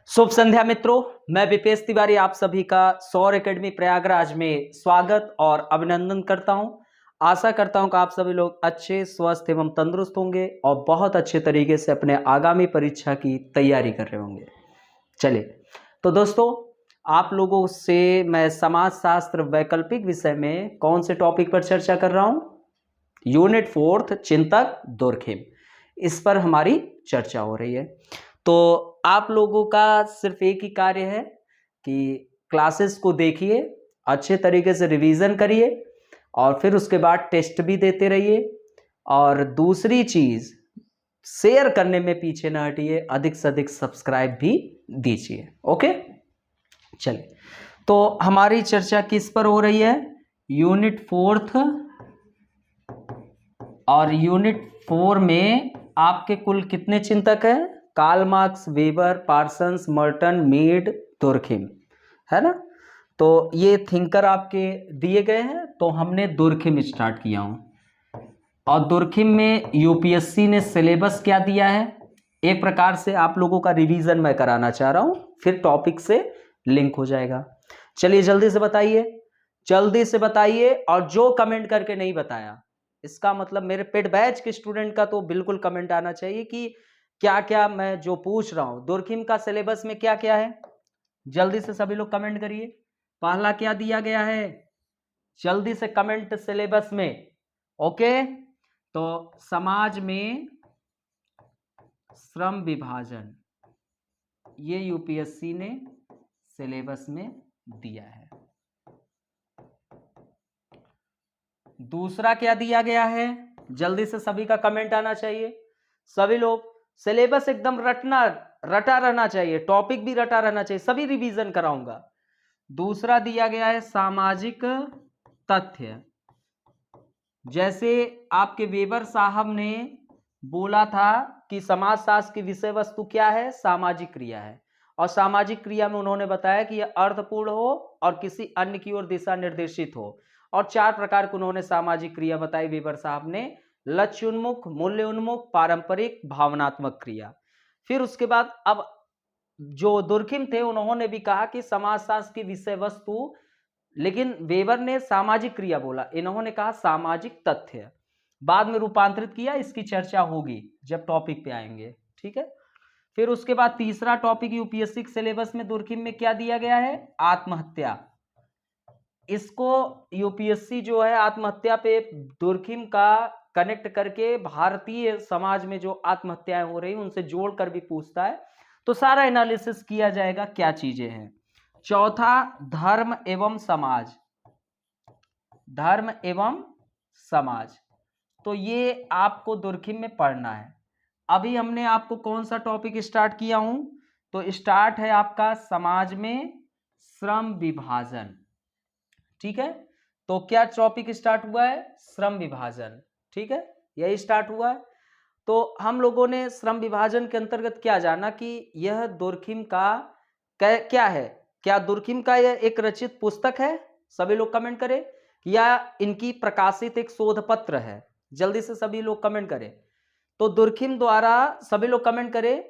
शुभ संध्या मित्रों, मैं विपेश तिवारी आप सभी का सौर एकेडमी प्रयागराज में स्वागत और अभिनंदन करता हूं। आशा करता हूं कि आप सभी लोग अच्छे, स्वस्थ एवं तंदुरुस्त होंगे और बहुत अच्छे तरीके से अपने आगामी परीक्षा की तैयारी कर रहे होंगे। चलिए, तो दोस्तों, आप लोगों से मैं समाजशास्त्र वैकल्पिक विषय में कौन से टॉपिक पर चर्चा कर रहा हूं? यूनिट 4 चिंतक दुर्खिम, इस पर हमारी चर्चा हो रही है। तो आप लोगों का सिर्फ एक ही कार्य है कि क्लासेस को देखिए, अच्छे तरीके से रिवीजन करिए और फिर उसके बाद टेस्ट भी देते रहिए। और दूसरी चीज, शेयर करने में पीछे न हटिए, अधिक से अधिक सब्सक्राइब भी दीजिए। ओके, चलिए, तो हमारी चर्चा किस पर हो रही है? यूनिट 4 और यूनिट 4 में आपके कुल कितने चिंतक हैं? Karl Marx, Weber, Parsons, Merton, Mead, Durkheim, है ना? तो ये थिंकर आपके दिए गए हैं। तो हमने दुर्खिम स्टार्ट किया हूं और दुर्खिम में यूपीएससी ने सिलेबस क्या दिया है, एक प्रकार से आप लोगों का रिवीजन मैं कराना चाह रहा हूं, फिर टॉपिक से लिंक हो जाएगा। चलिए जल्दी से बताइए, जल्दी से बताइए। और जो कमेंट करके नहीं बताया, इसका मतलब मेरे पेड बैच के स्टूडेंट का तो बिल्कुल कमेंट आना चाहिए कि क्या क्या मैं जो पूछ रहा हूं, दुर्खिम का सिलेबस में क्या क्या है। जल्दी से सभी लोग कमेंट करिए, पहला क्या दिया गया है? जल्दी से कमेंट सिलेबस में। ओके, तो समाज में श्रम विभाजन, ये यूपीएससी ने सिलेबस में दिया है। दूसरा क्या दिया गया है? जल्दी से सभी का कमेंट आना चाहिए। सभी लोग, सिलेबस एकदम रटा रहना चाहिए, टॉपिक भी रटा रहना चाहिए, सभी रिवीजन कराऊंगा। दूसरा दिया गया है सामाजिक तथ्य। जैसे आपके वेबर साहब ने बोला था कि समाजशास्त्र की विषय वस्तु क्या है? सामाजिक क्रिया है। और सामाजिक क्रिया में उन्होंने बताया कि यह अर्थपूर्ण हो और किसी अन्य की ओर दिशा निर्देशित हो। और 4 प्रकार की उन्होंने सामाजिक क्रिया बताई वेबर साहब ने: लक्ष्य उन्मुख, मूल्य उन्मुख, पारंपरिक, भावनात्मक क्रिया। फिर उसके बाद अब जो दुर्खिम थे उन्होंने भी कहा कि समाजशास्त्र की विषय वस्तु, लेकिन वेबर ने सामाजिक क्रिया बोला, इन्होंने कहा सामाजिक तथ्य। बाद में रूपांतरित किया, इसकी चर्चा होगी जब टॉपिक पे आएंगे, ठीक है। फिर उसके बाद तीसरा टॉपिक यूपीएससी सिलेबस में दुर्खिम में क्या दिया गया है? आत्महत्या। इसको यूपीएससी जो है आत्महत्या पे दुर्खिम का कनेक्ट करके भारतीय समाज में जो आत्महत्याएं हो रही उनसे जोड़कर भी पूछता है। तो सारा एनालिसिस किया जाएगा क्या चीजें हैं। चौथा, धर्म एवं समाज, धर्म एवं समाज, तो ये आपको दुर्खिम में पढ़ना है। अभी हमने आपको कौन सा टॉपिक स्टार्ट किया हूं? तो स्टार्ट है आपका समाज में श्रम विभाजन, ठीक है। तो क्या टॉपिक स्टार्ट हुआ है? श्रम विभाजन, ठीक है, यही स्टार्ट हुआ है। तो हम लोगों ने श्रम विभाजन के अंतर्गत क्या जाना कि यह दुर्खिम का क्या है? क्या दुर्खिम का यह एक रचित पुस्तक है? सभी लोग कमेंट करें। या इनकी प्रकाशित एक शोध पत्र है? जल्दी से सभी लोग कमेंट करें। तो दुर्खिम द्वारा, सभी लोग कमेंट करें।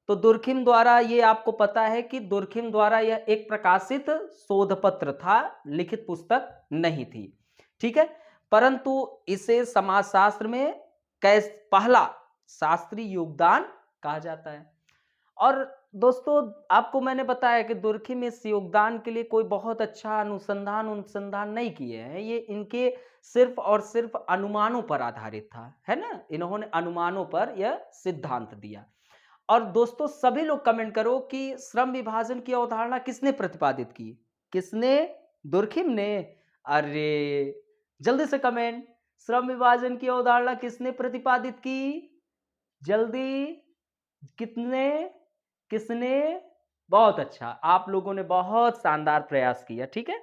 तो दुर्खिम द्वारा, ये आपको पता है कि दुर्खिम द्वारा यह एक प्रकाशित शोध पत्र था, लिखित पुस्तक नहीं थी, ठीक है। परंतु इसे समाजशास्त्र में पहला शास्त्रीय योगदान कहा जाता है। और दोस्तों, आपको मैंने बताया कि दुर्खिम इस योगदान के लिए कोई बहुत अच्छा अनुसंधान नहीं किए हैं, ये इनके सिर्फ और सिर्फ अनुमानों पर आधारित था, है ना। इन्होंने अनुमानों पर यह सिद्धांत दिया। और दोस्तों, सभी लोग कमेंट करो कि श्रम विभाजन की अवधारणा किसने प्रतिपादित की? किसने? दुर्खिम ने। अरे जल्दी से कमेंट, श्रम विभाजन की अवधारणा किसने प्रतिपादित की? जल्दी, कितने, किसने? बहुत अच्छा, आप लोगों ने बहुत शानदार प्रयास किया, ठीक है।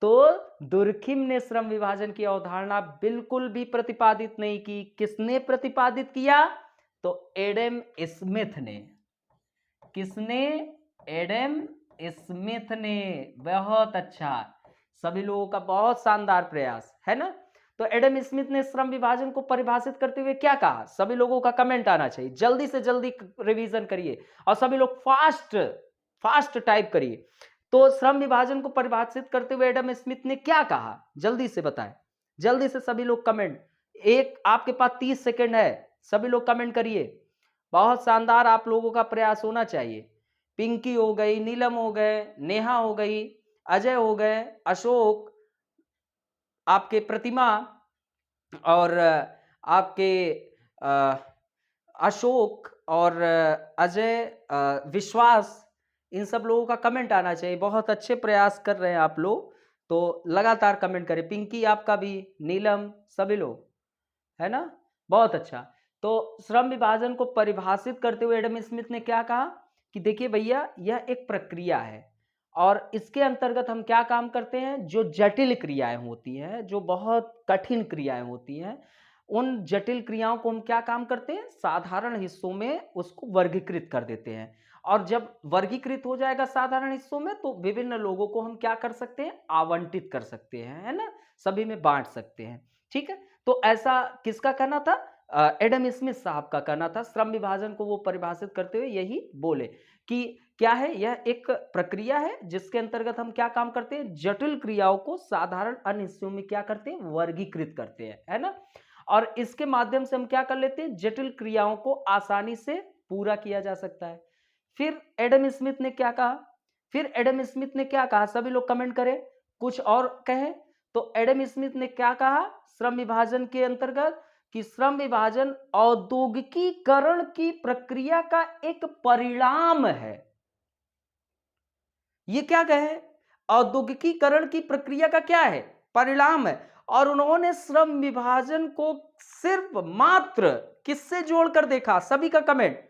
तो दुर्खिम ने श्रम विभाजन की अवधारणा बिल्कुल भी प्रतिपादित नहीं की। किसने प्रतिपादित किया? तो एडम स्मिथ ने। किसने? एडम स्मिथ ने। बहुत अच्छा, सभी लोगों का बहुत शानदार प्रयास, है ना। तो एडम स्मिथ ने श्रम विभाजन को परिभाषित करते हुए क्या कहा? सभी लोगों का कमेंट आना चाहिए, जल्दी से जल्दी रिवीजन करिए और सभी लोग फास्ट फास्ट टाइप करिए। तो श्रम विभाजन को परिभाषित करते हुए एडम स्मिथ ने क्या कहा, जल्दी से बताएं, जल्दी से सभी लोग कमेंट। एक आपके पास 30 सेकंड है, सभी लोग कमेंट करिए। बहुत शानदार आप लोगों का प्रयास होना चाहिए। पिंकी हो गई, नीलम हो गए, नेहा हो गई, अजय हो गए, अशोक, आपके प्रतिमा, और आपके अशोक और अजय, विश्वास, इन सब लोगों का कमेंट आना चाहिए। बहुत अच्छे प्रयास कर रहे हैं आप लोग, तो लगातार कमेंट करें। पिंकी आपका भी, नीलम, सभी लोग, है ना, बहुत अच्छा। तो श्रम विभाजन को परिभाषित करते हुए एडम स्मिथ ने क्या कहा कि देखिए भैया, यह एक प्रक्रिया है और इसके अंतर्गत हम क्या काम करते हैं, जो जटिल क्रियाएं होती हैं, जो बहुत कठिन क्रियाएं होती हैं, उन जटिल क्रियाओं को हम क्या काम करते हैं, साधारण हिस्सों में उसको वर्गीकृत कर देते हैं। और जब वर्गीकृत हो जाएगा साधारण हिस्सों में, तो विभिन्न लोगों को हम क्या कर सकते हैं, आवंटित कर सकते हैं, है ना, सभी में बांट सकते हैं। ठीक है, तो ऐसा किसका कहना था, एडम स्मिथ साहब का कहना था। श्रम विभाजन को वो परिभाषित करते हुए यही बोले कि क्या है, यह एक प्रक्रिया है जिसके अंतर्गत हम क्या काम करते हैं, जटिल क्रियाओं को साधारण अन्य हिस्सों में क्या करते हैं, वर्गीकृत करते हैं, है ना। और इसके माध्यम से हम क्या कर लेते हैं, जटिल क्रियाओं को आसानी से पूरा किया जा सकता है। फिर एडम स्मिथ ने क्या कहा, फिर एडम स्मिथ ने क्या कहा, सभी लोग कमेंट करें, कुछ और कहें। तो एडम स्मिथ ने क्या कहा श्रम विभाजन के अंतर्गत, कि श्रम विभाजन औद्योगिकीकरण की प्रक्रिया का एक परिणाम है। ये क्या कहे, औद्योगिकीकरण की प्रक्रिया का क्या है, परिणाम है। और उन्होंने श्रम विभाजन को सिर्फ मात्र किससे जोड़कर देखा, सभी का कमेंट,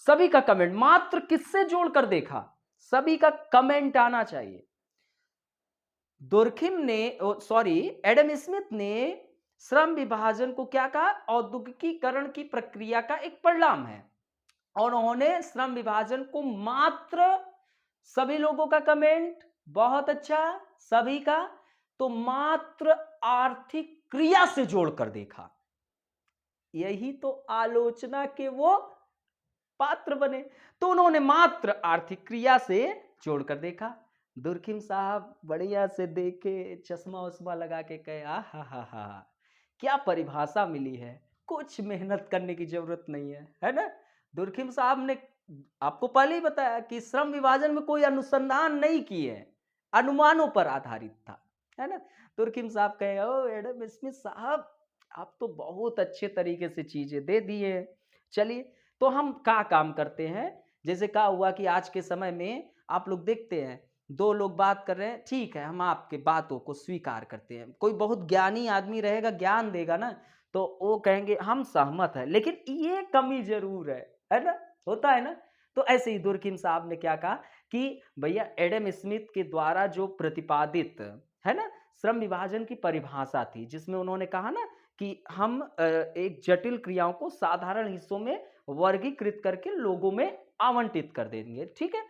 सभी का कमेंट, मात्र किससे जोड़कर देखा, सभी का कमेंट आना चाहिए। दुर्खिम ने, सॉरी, एडम स्मिथ ने श्रम विभाजन को क्या कहा, औद्योगिकीकरण की प्रक्रिया का एक परिणाम है। और उन्होंने श्रम विभाजन को मात्र, सभी लोगों का कमेंट, बहुत अच्छा, सभी का, तो मात्र आर्थिक क्रिया से जोड़कर देखा। यही तो आलोचना के वो पात्र बने। तो उन्होंने मात्र आर्थिक क्रिया से जोड़कर देखा। दुर्खिम साहब बढ़िया से देखे, चश्मा उस्मा लगा के कहे, हा, क्या परिभाषा मिली है, कुछ मेहनत करने की जरूरत नहीं है ना। दुर्खिम साहब ने आपको पहले ही बताया कि श्रम विभाजन में कोई अनुसंधान नहीं किए, अनुमानों पर आधारित था, है ना। दुर्खिम साहब कहे, ओ एडम स्मिथ साहब, आप तो बहुत अच्छे तरीके से चीजें दे दिए। चलिए, तो हम क्या काम करते हैं, जैसे क्या हुआ कि आज के समय में आप लोग देखते हैं, दो लोग बात कर रहे हैं, ठीक है, हम आपके बातों को स्वीकार करते हैं। कोई बहुत ज्ञानी आदमी रहेगा, ज्ञान देगा ना, तो वो कहेंगे हम सहमत है, लेकिन ये कमी जरूर है ना, होता है ना। तो ऐसे ही दुर्खिम साहब ने क्या कहा कि भैया, एडम स्मिथ के द्वारा जो प्रतिपादित, है ना, श्रम विभाजन की परिभाषा थी, जिसमें उन्होंने कहा ना कि हम एक जटिल क्रियाओं को साधारण हिस्सों में वर्गीकृत करके लोगों में आवंटित कर देंगे, ठीक है।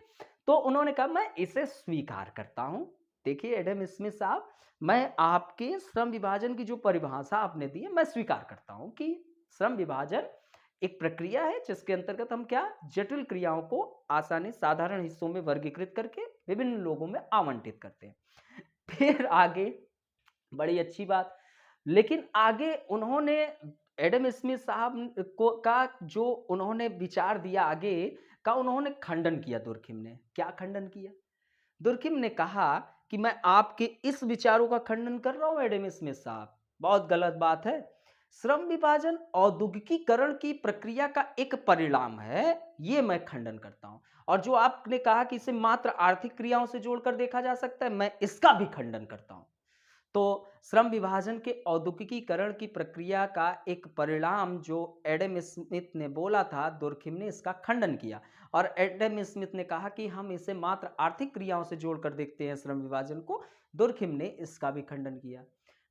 तो उन्होंने कहा मैं इसे स्वीकार करता हूं। देखिए एडम स्मिथ साहब, मैं आपके श्रम विभाजन की जो परिभाषा आपने दी है, मैं स्वीकार करता हूं कि श्रम विभाजन एक प्रक्रिया है जिसके अंतर्गत हम क्या, जटिल क्रियाओं को आसानी साधारण हिस्सों में वर्गीकृत करके विभिन्न लोगों में आवंटित करते हैं। फिर आगे, बड़ी अच्छी बात, लेकिन आगे उन्होंने, एडम स्मिथ साहब को का जो उन्होंने विचार दिया आगे का, उन्होंने खंडन किया। दुर्खिम ने क्या खंडन किया, दुर्खिम ने कहा कि मैं आपके इस विचारों का खंडन कर रहा हूं एडम स्मिथ साहब, बहुत गलत बात है। श्रम विभाजन औद्योगिकीकरण की प्रक्रिया का एक परिणाम है, ये मैं खंडन करता हूं। और जो आपने कहा कि इसे मात्र आर्थिक क्रियाओं से जोड़कर देखा जा सकता है, मैं इसका भी खंडन करता हूं। तो श्रम विभाजन के औद्योगिकीकरण की प्रक्रिया का एक परिणाम जो एडम स्मिथ ने बोला था, दुर्खिम ने इसका खंडन किया। और एडम स्मिथ ने कहा कि हम इसे मात्र आर्थिक क्रियाओं से जोड़कर देखते हैं श्रम विभाजन को, दुर्खिम ने इसका भी खंडन किया।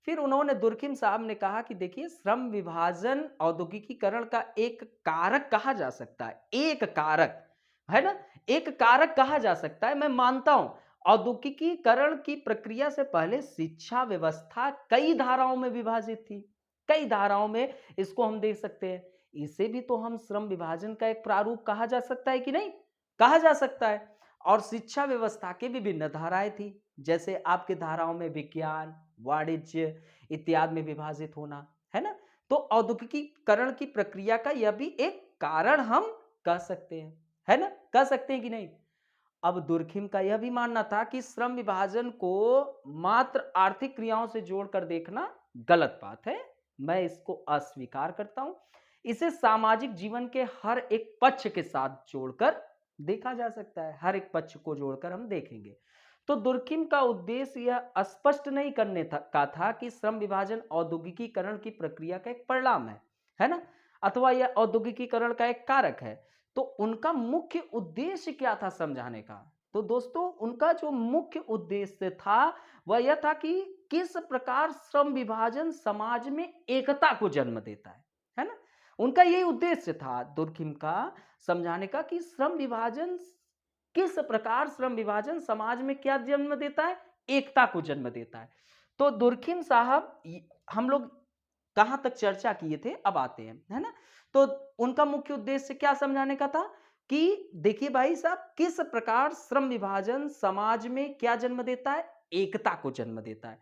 फिर उन्होंने, दुर्खिम साहब ने कहा कि देखिए, श्रम विभाजन औद्योगिकीकरण का एक कारक कहा जा सकता है, एक कारक, है ना, एक कारक कहा जा सकता है, मैं मानता हूं। औद्योगिकीकरण की प्रक्रिया से पहले शिक्षा व्यवस्था कई धाराओं में विभाजित थी, कई धाराओं में, इसको हम देख सकते हैं। इसे भी तो हम श्रम विभाजन का एक प्रारूप कहा जा सकता है कि नहीं, कहा जा सकता है। और शिक्षा व्यवस्था की विभिन्न धाराएं थी, जैसे आपके धाराओं में विज्ञान, वाणिज्य इत्यादि में विभाजित होना, है ना। तो औद्योगिकीकरण की प्रक्रिया का यह भी एक कारण हम कह सकते हैं, है ना, कह सकते हैं कि नहीं। अब दुर्खिम का यह भी मानना था कि श्रम विभाजन को मात्र आर्थिक क्रियाओं से जोड़कर देखना गलत बात है, मैं इसको अस्वीकार करता हूं। इसे सामाजिक जीवन के हर एक पक्ष के साथ जोड़कर देखा जा सकता है, हर एक पक्ष को जोड़कर हम देखेंगे। तो दुर्खिम का उद्देश्य यह स्पष्ट नहीं करने का था कि श्रम विभाजन औद्योगिकीकरण की प्रक्रिया का एक परिणाम है ना, अथवा यह औद्योगिकीकरण का एक कारक है। तो उनका मुख्य उद्देश्य क्या था समझाने का, तो दोस्तों उनका जो मुख्य उद्देश्य था वह यह था कि किस प्रकार श्रम विभाजन समाज में एकता को जन्म देता है ना। उनका यही उद्देश्य था दुर्खिम का समझाने का कि श्रम विभाजन किस प्रकार श्रम विभाजन समाज में क्या जन्म देता है, एकता को जन्म देता है। तो दुर्खिम साहब हम लोग कहां तक चर्चा किए थे, अब आते हैं, है ना। तो उनका मुख्य उद्देश्य क्या समझाने का था कि देखिए भाई साहब, किस प्रकार श्रम विभाजन समाज में क्या जन्म देता है, एकता को जन्म देता है।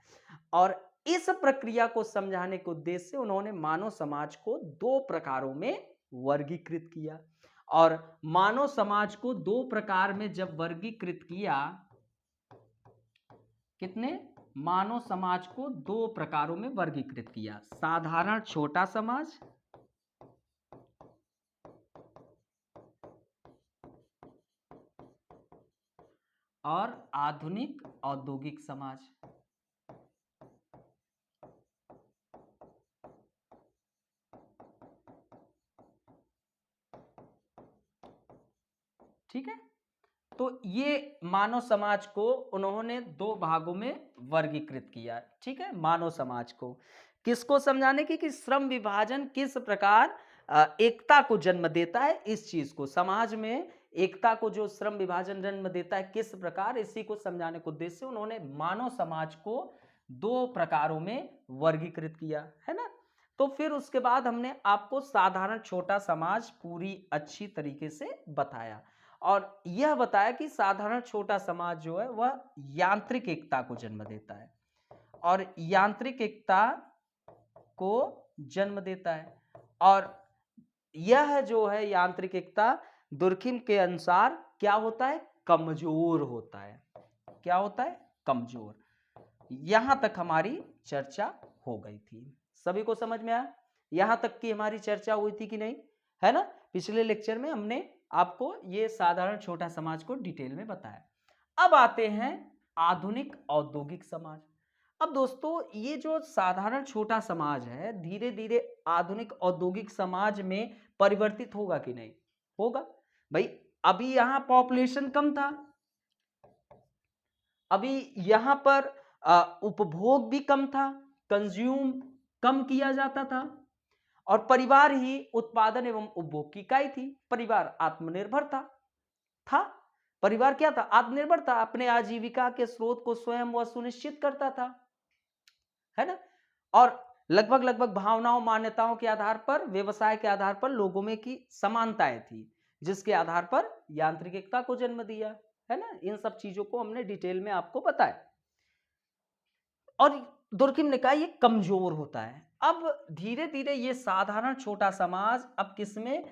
और इस प्रक्रिया को समझाने के उद्देश्य से उन्होंने मानव समाज को दो प्रकारों में वर्गीकृत किया। और मानव समाज को दो प्रकार में जब वर्गीकृत किया, कितने, मानव समाज को दो प्रकारों में वर्गीकृत किया, साधारण छोटा समाज और आधुनिक औद्योगिक समाज। ठीक है, तो ये मानव समाज को उन्होंने दो भागों में वर्गीकृत किया। ठीक है, मानव समाज को किसको समझाने की कि श्रम विभाजन किस प्रकार एकता को जन्म देता है, इस चीज को समाज में एकता को जो श्रम विभाजन जन्म देता है किस प्रकार, इसी को समझाने के उद्देश्य से उन्होंने मानव समाज को दो प्रकारों में वर्गीकृत किया, है ना। तो फिर उसके बाद हमने आपको साधारण छोटा समाज पूरी अच्छी तरीके से बताया और यह बताया कि साधारण छोटा समाज जो है वह यांत्रिक एकता को जन्म देता है और यांत्रिक एकता को जन्म देता है। और यह जो है यांत्रिक एकता दुर्खिम के अनुसार क्या होता है, कमजोर होता है। क्या होता है, कमजोर। यहां तक हमारी चर्चा हो गई थी, सभी को समझ में आया, यहां तक की हमारी चर्चा हुई थी कि नहीं, है ना। पिछले लेक्चर में हमने आपको ये साधारण छोटा समाज को डिटेल में बताया। अब आते हैं आधुनिक औद्योगिक समाज। अब दोस्तों ये जो साधारण छोटा समाज है धीरे धीरे आधुनिक औद्योगिक समाज में परिवर्तित होगा कि नहीं होगा। भाई अभी यहां पॉपुलेशन कम था, अभी यहां पर उपभोग भी कम था, कंज्यूम कम किया जाता था और परिवार ही उत्पादन एवं उपभोग की इकाई थी। परिवार आत्मनिर्भर था परिवार क्या था, आत्मनिर्भर था, अपने आजीविका के स्रोत को स्वयं वह सुनिश्चित करता था, है ना। और लगभग लगभग भावनाओं मान्यताओं के आधार पर, व्यवसाय के आधार पर लोगों में की समानताएं थी, जिसके आधार पर यांत्रिक एकता को जन्म दिया, है ना। इन सब चीजों को हमने डिटेल में आपको बताया और दुर्खिम ने कहा ये कमजोर होता है। अब धीरे धीरे ये साधारण छोटा समाज अब किसमें,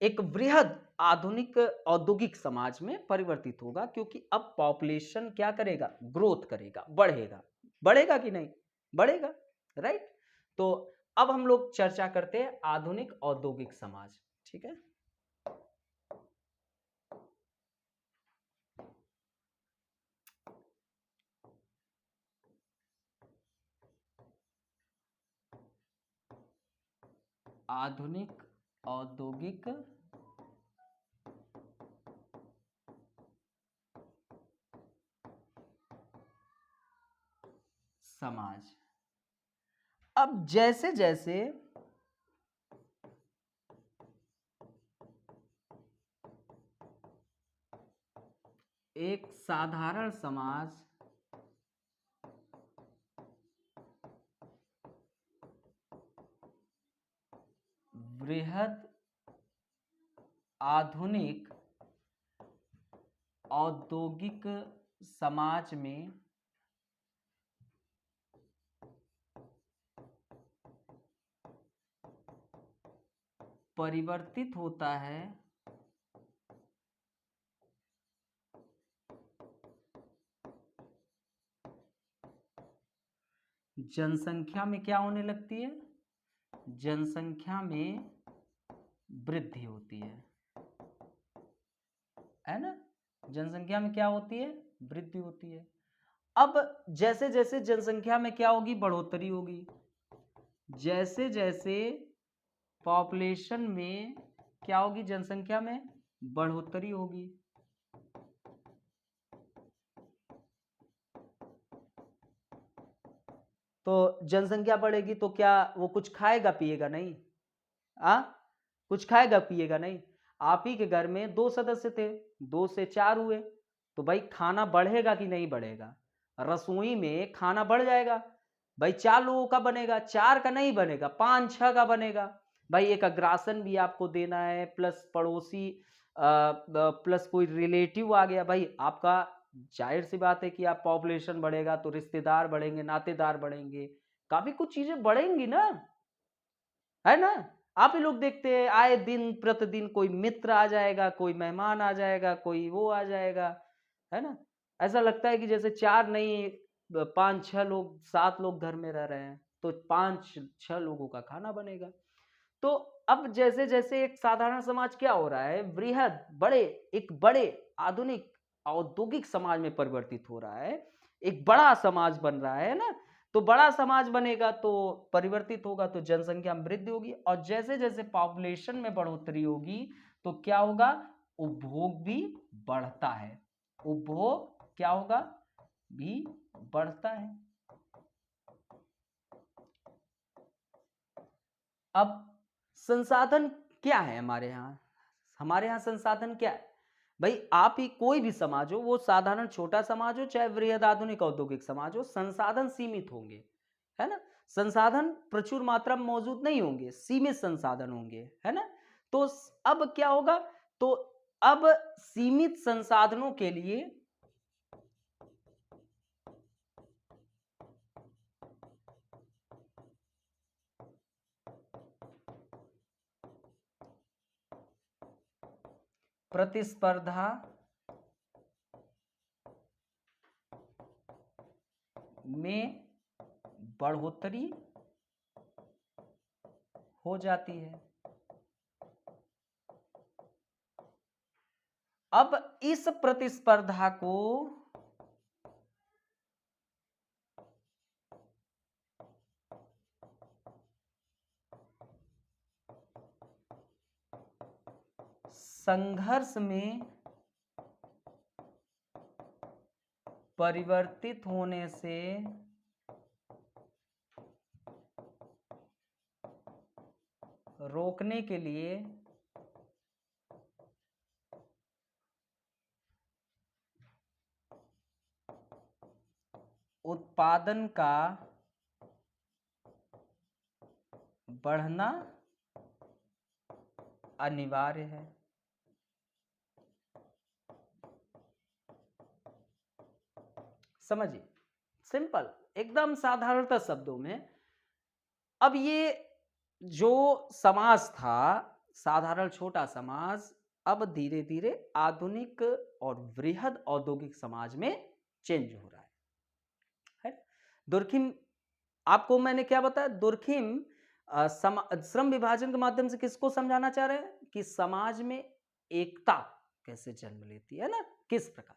एक वृहद आधुनिक औद्योगिक समाज में परिवर्तित होगा, क्योंकि अब पॉपुलेशन क्या करेगा, ग्रोथ करेगा, बढ़ेगा। बढ़ेगा कि नहीं, बढ़ेगा, राइट। तो अब हम लोग चर्चा करते हैं आधुनिक औद्योगिक समाज। ठीक है, आधुनिक औद्योगिक समाज। अब जैसे जैसे एक साधारण समाज वृहद आधुनिक औद्योगिक समाज में परिवर्तित होता है जनसंख्या में क्या होने लगती है, जनसंख्या में वृद्धि होती है ना, जनसंख्या में क्या होती है, वृद्धि होती है। अब जैसे जैसे जनसंख्या में क्या होगी, बढ़ोतरी होगी, जैसे जैसे पॉपुलेशन में क्या होगी, जनसंख्या में बढ़ोतरी होगी, तो जनसंख्या बढ़ेगी तो क्या वो कुछ खाएगा पिएगा नहीं, कुछ खाएगा पिएगा नहीं। आप ही के घर में 2 सदस्य थे, 2 से 4 हुए, तो भाई खाना बढ़ेगा कि नहीं बढ़ेगा, रसोई में खाना बढ़ जाएगा भाई, 4 लोगों का बनेगा, 4 का नहीं बनेगा, 5-6 का बनेगा भाई। एक अग्रासन भी आपको देना है, प्लस पड़ोसी प्लस कोई रिलेटिव आ गया भाई आपका, जाहिर सी बात है कि आप पॉपुलेशन बढ़ेगा तो रिश्तेदार बढ़ेंगे, नातेदार बढ़ेंगे, काफी कुछ चीजें बढ़ेंगी ना, है ना। आप ही लोग देखते हैं आए दिन प्रतिदिन कोई मित्र आ जाएगा, कोई मेहमान आ जाएगा, कोई वो आ जाएगा, है ना। ऐसा लगता है कि जैसे 4 नहीं 5-6 लोग 7 लोग घर में रह रहे हैं, तो 5-6 लोगों का खाना बनेगा। तो अब जैसे जैसे एक साधारण समाज क्या हो रहा है, वृहद बड़े आधुनिक औद्योगिक समाज में परिवर्तित हो रहा है, एक बड़ा समाज बन रहा है ना। तो बड़ा समाज बनेगा तो परिवर्तित होगा तो जनसंख्या में वृद्धि होगी, और जैसे जैसे पॉपुलेशन में बढ़ोतरी होगी तो क्या होगा, उपभोग भी बढ़ता है, उपभोग क्या होगा भी बढ़ता है। अब संसाधन क्या है हमारे यहाँ संसाधन क्या है भाई, आप ही कोई भी समाज हो, वो साधारण छोटा समाज हो चाहे वृहद आधुनिक औद्योगिक समाज हो, संसाधन सीमित होंगे, है ना। संसाधन प्रचुर मात्रा में मौजूद नहीं होंगे, सीमित संसाधन होंगे, है ना। तो अब क्या होगा, तो अब सीमित संसाधनों के लिए प्रतिस्पर्धा में बढ़ोतरी हो जाती है। अब इस प्रतिस्पर्धा को संघर्ष में परिवर्तित होने से रोकने के लिए उत्पादन का बढ़ना अनिवार्य है। समझिए, सिंपल एकदम साधारणतः शब्दों में। अब ये जो समाज था साधारण छोटा समाज, अब धीरे धीरे आधुनिक और वृहद औद्योगिक समाज में चेंज हो रहा है। दुर्खिम, आपको मैंने क्या बताया, दुर्खिम श्रम विभाजन के माध्यम से किसको समझाना चाह रहे हैं कि समाज में एकता कैसे जन्म लेती है ना, किस प्रकार।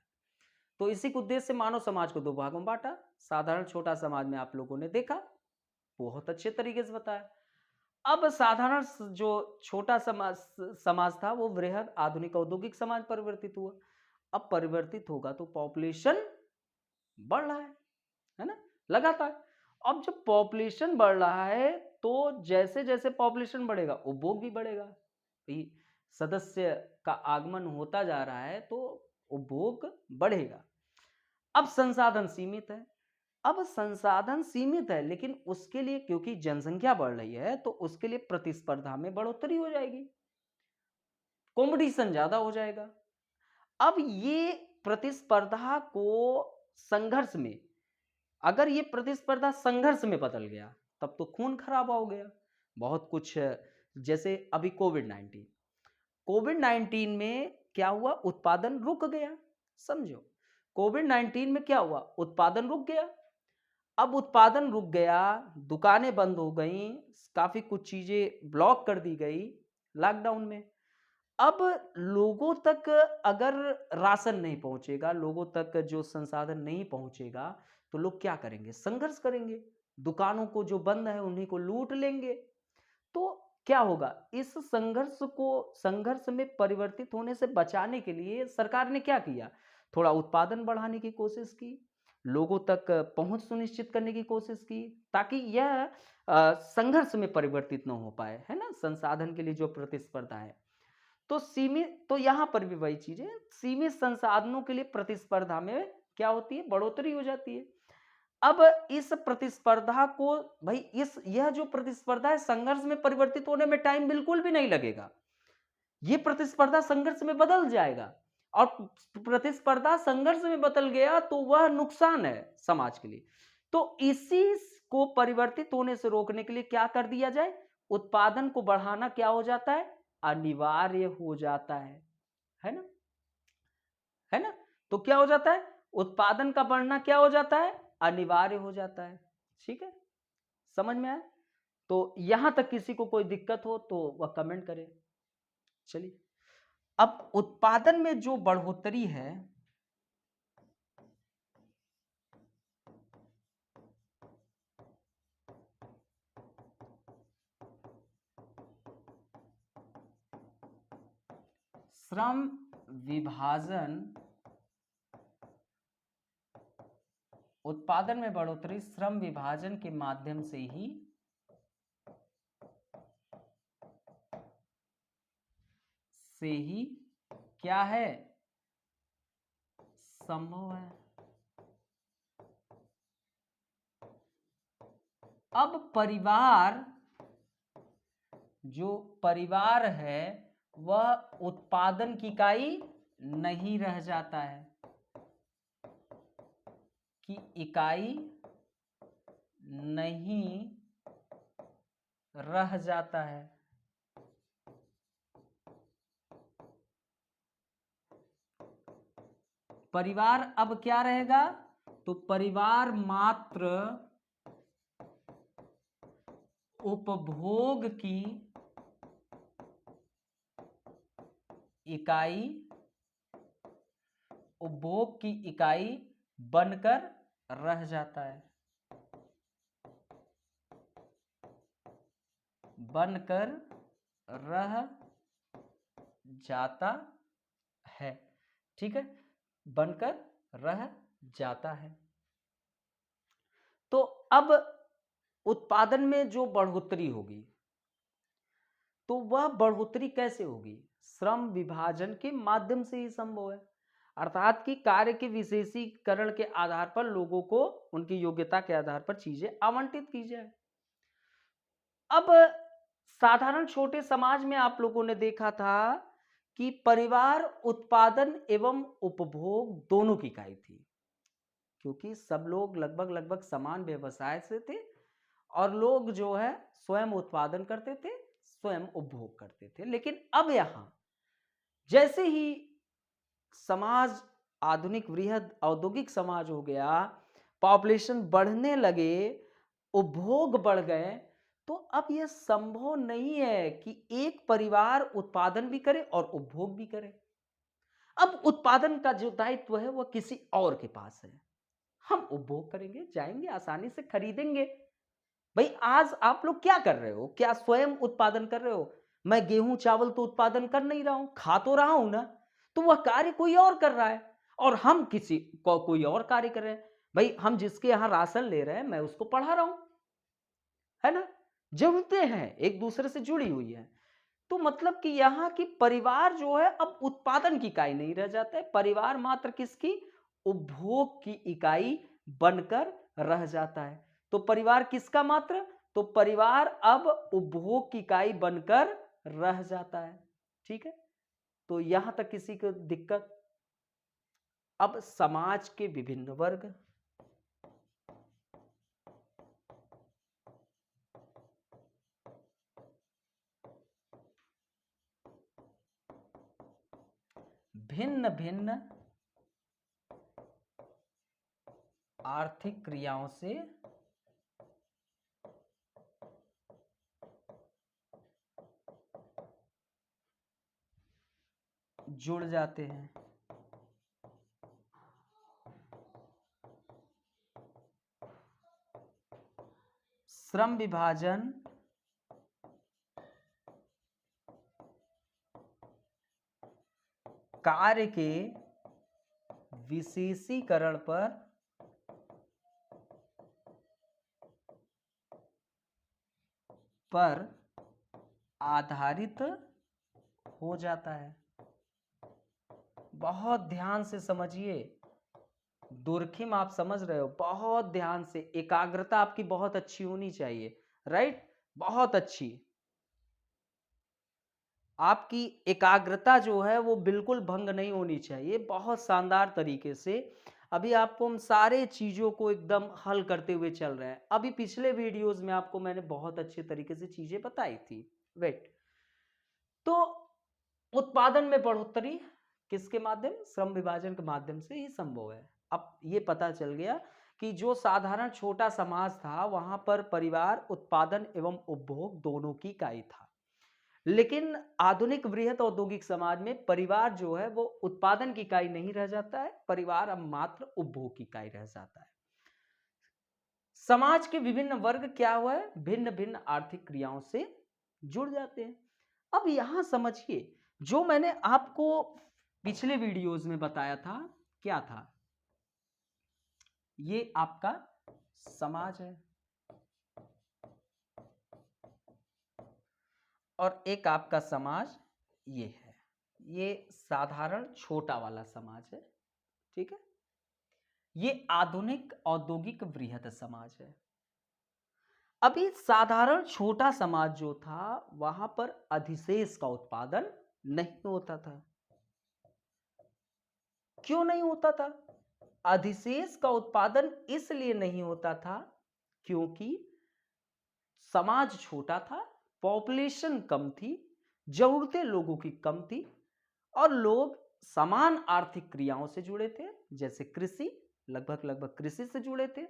तो इसी के उद्देश्य से मानव समाज को 2 भागों में बांटा। साधारण छोटा समाज में आप लोगों ने देखा, बहुत अच्छे तरीके से बताया। अब साधारण जो छोटा समाज था वो वृहद आधुनिक औद्योगिक समाज परिवर्तित हुआ। अब परिवर्तित होगा तो पॉपुलेशन बढ़ रहा है ना, लगातार। अब जब पॉपुलेशन बढ़ रहा है तो जैसे जैसे पॉपुलेशन बढ़ेगा उपभोग भी बढ़ेगा, सदस्य का आगमन होता जा रहा है तो उपभोग बढ़ेगा। अब संसाधन सीमित है, अब संसाधन सीमित है लेकिन उसके लिए क्योंकि जनसंख्या बढ़ रही है तो उसके लिए प्रतिस्पर्धा में बढ़ोतरी हो जाएगी, कंपटीशन ज्यादा हो जाएगा। अब ये प्रतिस्पर्धा को संघर्ष में, अगर ये प्रतिस्पर्धा संघर्ष में बदल गया तब तो खून खराबा हो गया। बहुत कुछ, जैसे अभी कोविड 19 में क्या हुआ, उत्पादन रुक गया। समझो, कोविड 19 में क्या हुआ, उत्पादन रुक गया। अब उत्पादन रुक गया, दुकानें बंद हो गई, काफी कुछ चीजें ब्लॉक कर दी गई लॉकडाउन में। अब लोगों तक अगर राशन नहीं पहुंचेगा, लोगों तक जो संसाधन नहीं पहुंचेगा, तो लोग क्या करेंगे, संघर्ष करेंगे, दुकानों को जो बंद है उन्हीं को लूट लेंगे। तो क्या होगा, इस संघर्ष में परिवर्तित होने से बचाने के लिए सरकार ने क्या किया, थोड़ा उत्पादन बढ़ाने की कोशिश की, लोगों तक पहुंच सुनिश्चित करने की कोशिश की, ताकि यह संघर्ष में परिवर्तित न हो पाए, है ना, संसाधन के लिए जो प्रतिस्पर्धा है। तो यहां पर भी वही चीज है, सीमित संसाधनों के लिए प्रतिस्पर्धा में क्या होती है, बढ़ोतरी हो जाती है। अब इस प्रतिस्पर्धा को, भाई यह जो प्रतिस्पर्धा है संघर्ष में परिवर्तित होने में टाइम बिल्कुल भी नहीं लगेगा, ये प्रतिस्पर्धा संघर्ष में बदल जाएगा, और प्रतिस्पर्धा संघर्ष में बदल गया तो वह नुकसान है समाज के लिए। तो इसी को परिवर्तित होने से रोकने के लिए क्या कर दिया जाए, उत्पादन को बढ़ाना क्या हो जाता है, अनिवार्य हो जाता है ना, है ना। तो क्या हो जाता है, उत्पादन का बढ़ना क्या हो जाता है, अनिवार्य हो जाता है। ठीक है, समझ में आया। तो यहां तक किसी को कोई दिक्कत हो तो वह कमेंट करे। चलिए, अब उत्पादन में जो बढ़ोतरी है, श्रम विभाजन, उत्पादन में बढ़ोतरी श्रम विभाजन के माध्यम से ही क्या है, संभव है। अब जो परिवार है वह उत्पादन की इकाई नहीं रह जाता है, कि इकाई नहीं रह जाता है। परिवार अब क्या रहेगा, तो परिवार मात्र उपभोग की इकाई बनकर रह जाता है, बनकर रह जाता है। ठीक है, बनकर रह जाता है। तो अब उत्पादन में जो बढ़ोतरी होगी, तो वह बढ़ोतरी कैसे होगी, श्रम विभाजन के माध्यम से ही संभव है, अर्थात कि कार्य के विशेषीकरण के आधार पर लोगों को उनकी योग्यता के आधार पर चीजें आवंटित की जाए। अब साधारण छोटे समाज में आप लोगों ने देखा था कि परिवार उत्पादन एवं उपभोग दोनों की इकाई थी, क्योंकि सब लोग लगभग समान व्यवसाय से थे, और लोग जो है स्वयं उत्पादन करते थे, स्वयं उपभोग करते थे। लेकिन अब यहां जैसे ही समाज आधुनिक वृहद औद्योगिक समाज हो गया, पॉपुलेशन बढ़ने लगे, उपभोग बढ़ गए, तो अब यह संभव नहीं है कि एक परिवार उत्पादन भी करे और उपभोग भी करे। अब उत्पादन का जो दायित्व है वह किसी और के पास है, हम उपभोग करेंगे, जाएंगे आसानी से खरीदेंगे। भाई आज आप लोग क्या कर रहे हो, क्या स्वयं उत्पादन कर रहे हो, मैं गेहूं चावल तो उत्पादन कर नहीं रहा हूं, खा तो रहा हूं ना, तो वह कार्य कोई और कर रहा है और हम कोई और कार्य कर रहे हैं। भाई हम जिसके यहां राशन ले रहे हैं मैं उसको पढ़ा रहा हूं, है ना, जरूरतें हैं एक दूसरे से जुड़ी हुई है। तो मतलब कि यहाँ की परिवार जो है अब उत्पादन की इकाई नहीं रह जाता है, परिवार मात्र किसकी, उपभोग की इकाई बनकर रह जाता है। तो परिवार किसका मात्र, तो परिवार अब उपभोग की इकाई बनकर रह जाता है। ठीक है, तो यहां तक किसी को दिक्कत, अब समाज के विभिन्न वर्ग, भिन्न भिन्न आर्थिक क्रियाओं से जुड़ जाते हैं। श्रम विभाजन कार्य के विशेषीकरण पर आधारित हो जाता है। बहुत ध्यान से समझिए, दुर्खिम आप समझ रहे हो, बहुत ध्यान से, एकाग्रता आपकी बहुत अच्छी होनी चाहिए, राइट, बहुत अच्छी। आपकी एकाग्रता जो है वो बिल्कुल भंग नहीं होनी चाहिए, बहुत शानदार तरीके से अभी आपको हम सारे चीजों को एकदम हल करते हुए चल रहे हैं। अभी पिछले वीडियोस में आपको मैंने बहुत अच्छे तरीके से चीजें बताई थी। वेट, तो उत्पादन में बढ़ोतरी किसके माध्यम, श्रम विभाजन के माध्यम से ही संभव है। अब ये पता चल गया कि जो साधारण छोटा समाज था वहां पर परिवार उत्पादन एवं उपभोग दोनों की इकाई था, लेकिन आधुनिक वृहत औद्योगिक समाज में परिवार जो है वो उत्पादन की इकाई नहीं रह जाता है, परिवार अब मात्र उपभोग की इकाई रह जाता है। समाज के विभिन्न वर्ग क्या हुआ है, भिन्न भिन्न आर्थिक क्रियाओं से जुड़ जाते हैं। अब यहां समझिए, जो मैंने आपको पिछले वीडियोस में बताया था, क्या था, ये आपका समाज है और एक आपका समाज ये है, ये साधारण छोटा वाला समाज है, ठीक है। ये आधुनिक औद्योगिक वृहत समाज है। अभी साधारण छोटा समाज जो था वहां पर अधिशेष का उत्पादन नहीं होता था। क्यों नहीं होता था? अधिशेष का उत्पादन इसलिए नहीं होता था क्योंकि समाज छोटा था, पॉपुलेशन कम थी, जरूरतें लोगों की कम थी और लोग समान आर्थिक क्रियाओं से जुड़े थे, जैसे कृषि, लगभग कृषि से जुड़े थे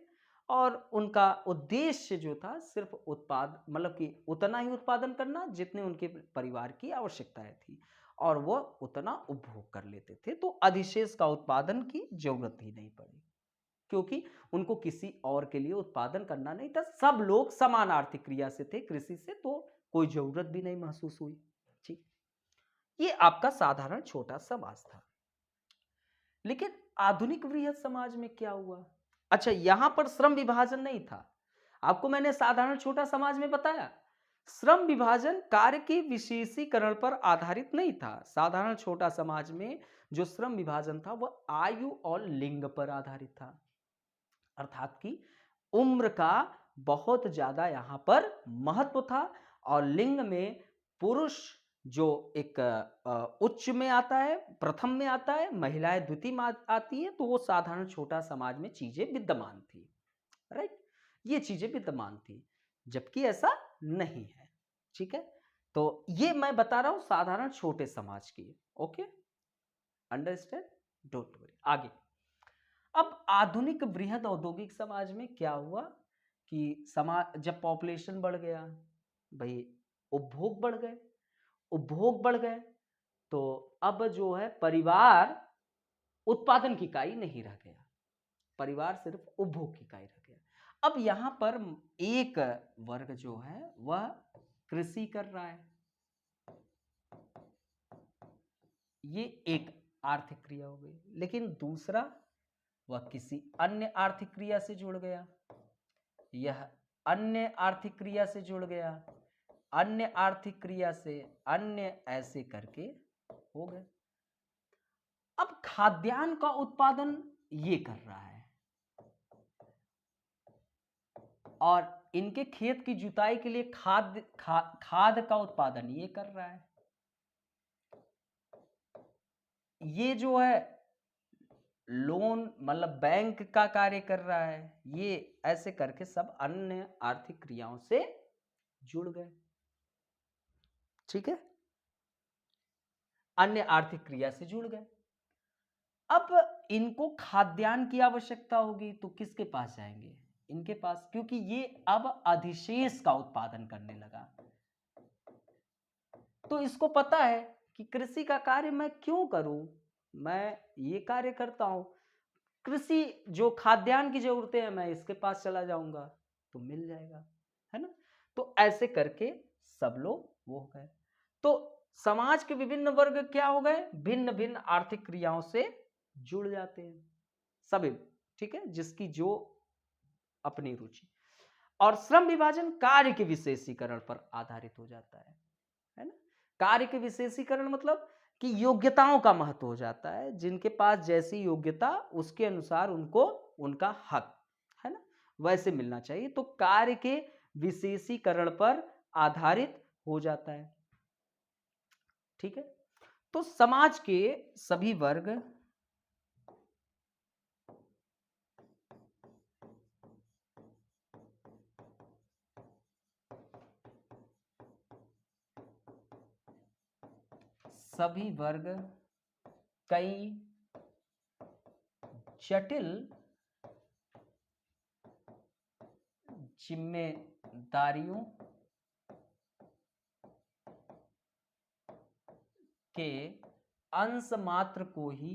और उनका उद्देश्य जो था सिर्फ उत्पाद, मतलब कि उतना ही उत्पादन करना जितने उनके परिवार की आवश्यकताएं थी और वह उतना उपभोग कर लेते थे, तो अधिशेष का उत्पादन की जरूरत ही नहीं पड़ी क्योंकि उनको किसी और के लिए उत्पादन करना नहीं था। सब लोग समान आर्थिक क्रिया से थे, कृषि से, तो कोई जरूरत भी नहीं महसूस हुई। ठीक, ये आपका साधारण छोटा समाज था। लेकिन आधुनिक वृहत समाज में क्या हुआ? अच्छा, यहां पर श्रम विभाजन नहीं था। आपको मैंने साधारण छोटा समाज में बताया, श्रम विभाजन कार्य के विशेषीकरण पर आधारित नहीं था। साधारण छोटा समाज में जो श्रम विभाजन था वह आयु और लिंग पर आधारित था, अर्थात कि उम्र का बहुत ज्यादा यहां पर महत्व था और लिंग में पुरुष जो एक उच्च में आता है, प्रथम में आता है, महिलाएं द्वितीय में आती है, तो वो साधारण छोटा समाज में चीजें विद्यमान थी, राइट, ये चीजें विद्यमान थी, जबकि ऐसा नहीं है। ठीक है, तो ये मैं बता रहा हूं साधारण छोटे समाज की। Okay, understand, don't worry. आगे, अब आधुनिक वृहद औद्योगिक समाज में क्या हुआ कि समाज, जब पॉपुलेशन बढ़ गया, भाई उपभोग बढ़ गए, उपभोग बढ़ गए, तो अब जो है परिवार उत्पादन की इकाई नहीं रह गया, परिवार सिर्फ उपभोग की इकाई रह गया। अब यहां पर एक वर्ग जो है वह कृषि कर रहा है, ये एक आर्थिक क्रिया हो गई, लेकिन दूसरा वह किसी अन्य आर्थिक क्रिया से जुड़ गया, यह अन्य आर्थिक क्रिया से जुड़ गया, अन्य आर्थिक क्रिया से अन्य, ऐसे करके हो गए। अब खाद्यान्न का उत्पादन ये कर रहा है और इनके खेत की जुताई के लिए खाद का उत्पादन ये कर रहा है। ये जो है लोन मतलब बैंक का कार्य कर रहा है, ये ऐसे करके सब अन्य आर्थिक क्रियाओं से जुड़ गए। ठीक है, अन्य आर्थिक क्रिया से जुड़ गए। अब इनको खाद्यान्न की आवश्यकता होगी तो किसके पास जाएंगे? इनके पास, क्योंकि ये अब अधिशेष का उत्पादन करने लगा। तो इसको पता है कि कृषि का कार्य मैं क्यों करूं, मैं ये कार्य करता हूं, कृषि जो खाद्यान्न की जरूरतें हैं मैं इसके पास चला जाऊंगा तो मिल जाएगा, है ना। तो ऐसे करके सब लोग वो हो गए। तो समाज के विभिन्न वर्ग क्या हो गए? भिन्न भिन्न आर्थिक क्रियाओं से जुड़ जाते हैं सभी। ठीक है, जिसकी जो अपनी रुचि। और श्रम विभाजन कार्य के विशेषीकरण पर आधारित हो जाता है ना। कार्य के विशेषीकरण मतलब कि योग्यताओं का महत्व हो जाता है, जिनके पास जैसी योग्यता उसके अनुसार उनको उनका हक, है ना, वैसे मिलना चाहिए। तो कार्य के विशेषीकरण पर आधारित हो जाता है। ठीक है, तो समाज के सभी वर्ग कई जटिल जिम्मेदारियों के अंश मात्र को ही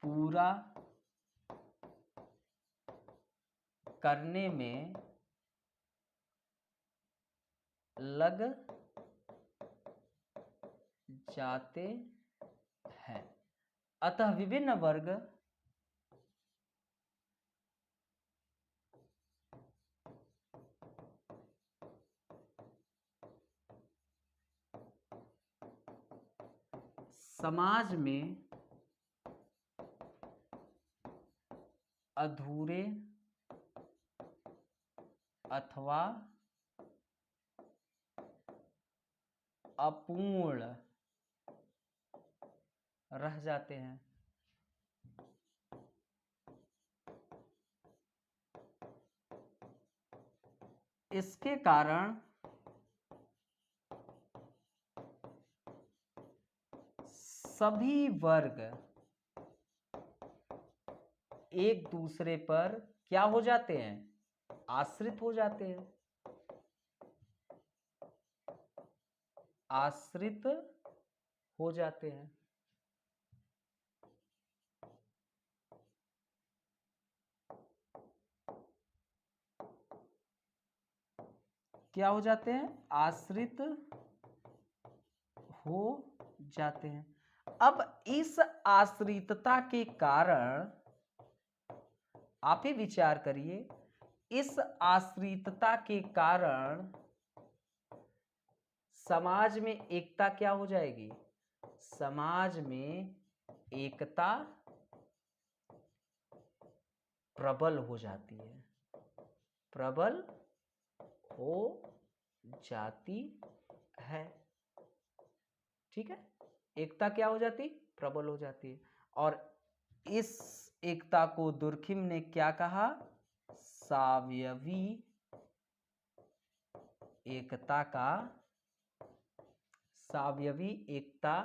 पूरा करने में लग जाते हैं। अतः विभिन्न वर्ग समाज में अधूरे अथवा अपूर्ण रह जाते हैं। इसके कारण सभी वर्ग एक दूसरे पर क्या हो जाते हैं? आश्रित हो जाते हैं। आश्रित हो जाते हैं। क्या हो जाते हैं? आश्रित हो जाते हैं। अब इस आश्रितता के कारण आप ही विचार करिए, इस आश्रितता के कारण समाज में एकता क्या हो जाएगी? समाज में एकता प्रबल हो जाती है। प्रबल हो जाती है। ठीक है, एकता क्या हो जाती? प्रबल हो जाती है। और इस एकता को दुर्खिम ने क्या कहा? सावयवी एकता का, सावयवी एकता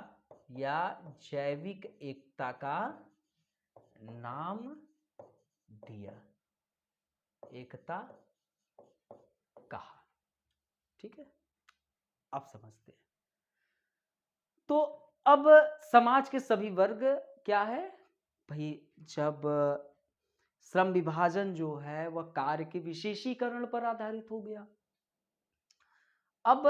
या जैविक एकता का नाम दिया, एकता कहा। ठीक है, आप समझते हैं। तो अब समाज के सभी वर्ग क्या है भाई? जब श्रम विभाजन जो है वह कार्य के विशेषीकरण पर आधारित हो गया। अब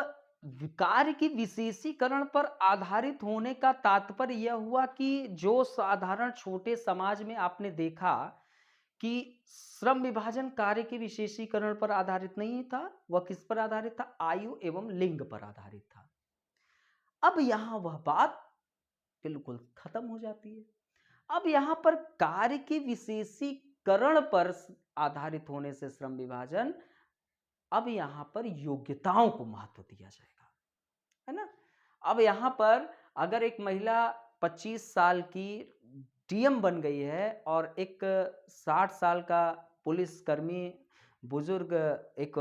कार्य की विशेषीकरण पर आधारित होने का तात्पर्य यह हुआ कि जो साधारण छोटे समाज में आपने देखा कि श्रम विभाजन कार्य के विशेषीकरण पर आधारित नहीं था, वह किस पर आधारित था? आयु एवं लिंग पर आधारित था। अब यहां वह बात बिल्कुल खत्म हो जाती है। अब यहां पर कार्य के विशेषीकरण पर आधारित होने से श्रम विभाजन अब यहाँ पर योग्यताओं को महत्व दिया जाएगा, है ना। अब यहाँ पर अगर एक महिला 25 साल की डीएम बन गई है और एक 60 साल का पुलिसकर्मी बुजुर्ग एक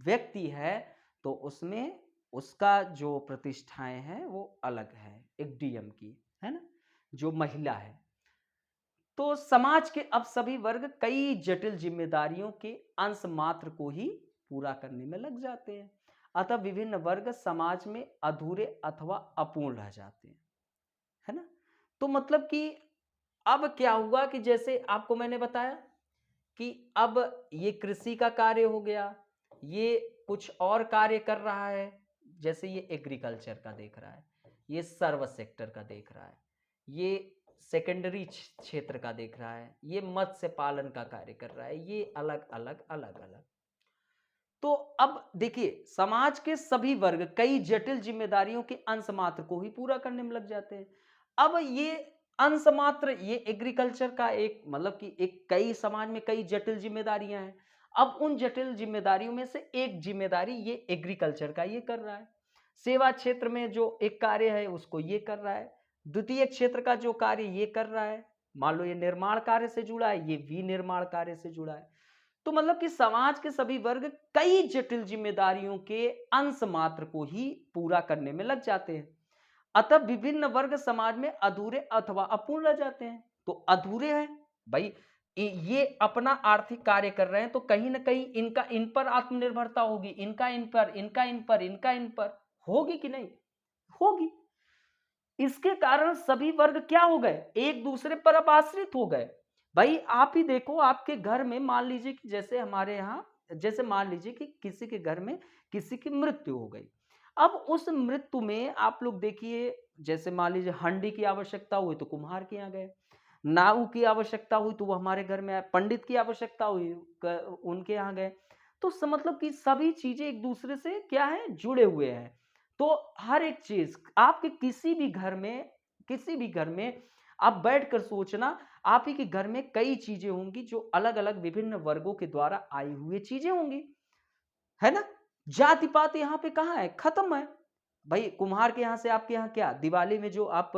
व्यक्ति है, तो उसमें उसका जो प्रतिष्ठाएं हैं वो अलग है एक डीएम की, है ना, जो महिला है। तो समाज के अब सभी वर्ग कई जटिल जिम्मेदारियों के अंश मात्र को ही पूरा करने में लग जाते हैं, अतः विभिन्न वर्ग समाज में अधूरे अथवा अपूर्ण रह जाते हैं, है ना। तो मतलब कि अब क्या हुआ कि जैसे आपको मैंने बताया कि अब ये कृषि का कार्य हो गया, ये कुछ और कार्य कर रहा है, जैसे ये एग्रीकल्चर का देख रहा है, ये सर्विस सेक्टर का देख रहा है, ये सेकेंडरी क्षेत्र का देख रहा है, ये मत्स्य पालन का कार्य कर रहा है, ये अलग अलग अलग अलग। तो अब देखिए समाज के सभी वर्ग कई जटिल जिम्मेदारियों के अंश मात्र को ही पूरा करने में लग जाते हैं। अब ये अंश मात्र, ये एग्रीकल्चर का एक मतलब कि एक कई समाज में कई जटिल जिम्मेदारियां हैं। अब उन जटिल जिम्मेदारियों में से एक जिम्मेदारी ये एग्रीकल्चर का ये कर रहा है, सेवा क्षेत्र में जो एक कार्य है उसको ये कर रहा है, द्वितीय क्षेत्र का जो कार्य ये कर रहा है, मान लो ये निर्माण कार्य से जुड़ा है, ये विनिर्माण कार्य से जुड़ा है। तो मतलब कि समाज के सभी वर्ग कई जटिल जिम्मेदारियों के अंश मात्र को ही पूरा करने में लग जाते हैं, अतः विभिन्न वर्ग समाज में अधूरे अथवा अपूर्ण रह जाते हैं। तो अधूरे हैं भाई, ये अपना आर्थिक कार्य कर रहे हैं तो कहीं ना कहीं इनका इन पर आत्मनिर्भरता होगी, इनका इन पर, इनका इन पर, इनका इन पर होगी कि नहीं होगी। इसके कारण सभी वर्ग क्या हो गए, एक दूसरे पर अब आश्रित हो गए। भाई आप ही देखो, आपके घर में मान लीजिए कि जैसे हमारे यहाँ, जैसे मान लीजिए कि किसी के घर में किसी की मृत्यु हो गई, अब उस मृत्यु में आप लोग देखिए, जैसे मान लीजिए हंडी की आवश्यकता हुई तो कुम्हार के यहाँ गए, नाऊ की आवश्यकता हुई तो वो हमारे घर में आए, पंडित की आवश्यकता हुई उनके यहाँ गए। तो मतलब कि सभी चीजें एक दूसरे से क्या है, जुड़े हुए हैं। तो हर एक चीज आपके किसी भी घर में, किसी भी घर में आप बैठकर सोचना, आप ही के घर में कई चीजें होंगी जो अलग अलग विभिन्न वर्गों के द्वारा आई हुई चीजें होंगी, है ना। जाति पात यहाँ पे कहाँ है, खत्म है। भाई कुम्हार के यहाँ से आपके यहाँ क्या, दिवाली में जो आप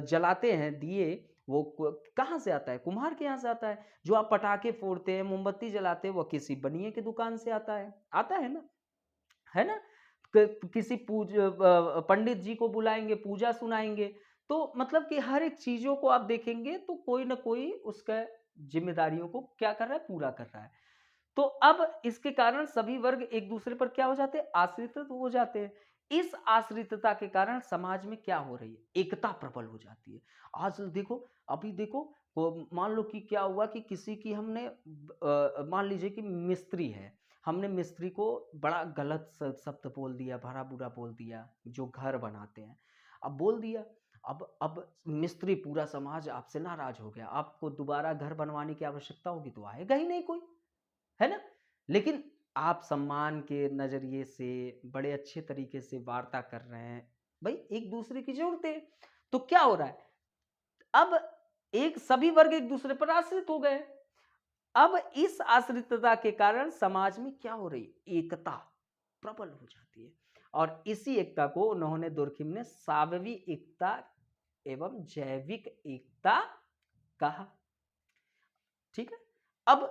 जलाते हैं दिए, वो कहाँ से आता है, कुम्हार के यहाँ से आता है। जो आप पटाखे फोड़ते हैं, मोमबत्ती जलाते हैं, वो किसी बनिए की दुकान से आता है ना, है ना। किसी पंडित जी को बुलाएंगे, पूजा सुनाएंगे। तो मतलब कि हर एक चीजों को आप देखेंगे तो कोई ना कोई उसका जिम्मेदारियों को क्या कर रहा है, पूरा कर रहा है। तो अब इसके कारण सभी वर्ग एक दूसरे पर क्या हो जाते हैं, आश्रित हो जाते हैं। इस आश्रितता के कारण समाज में क्या हो रही है, एकता प्रबल हो जाती है। आज देखो, अभी देखो, मान लो कि क्या हुआ कि किसी की हमने मान लीजिए कि मिस्त्री है, हमने मिस्त्री को बड़ा गलत शब्द बोल दिया, भरा बुरा बोल दिया, जो घर बनाते हैं, अब बोल दिया। अब मिस्त्री पूरा समाज आपसे नाराज हो गया, आपको दोबारा घर बनवाने की आवश्यकता होगी तो आएगा ही नहीं कोई, है ना। लेकिन आप सम्मान के नजरिए से बड़े अच्छे तरीके से वार्ता कर रहे हैं, भाई एक दूसरे की जरूरत है। तो क्या हो रहा है, अब एक सभी वर्ग एक दूसरे पर आश्रित हो गए। अब इस आश्रितता के कारण समाज में क्या हो रही, एकता प्रबल हो जाती है। और इसी एकता को उन्होंने, दुर्खिम ने सावयवी एकता एवं जैविक एकता कहा। ठीक है। अब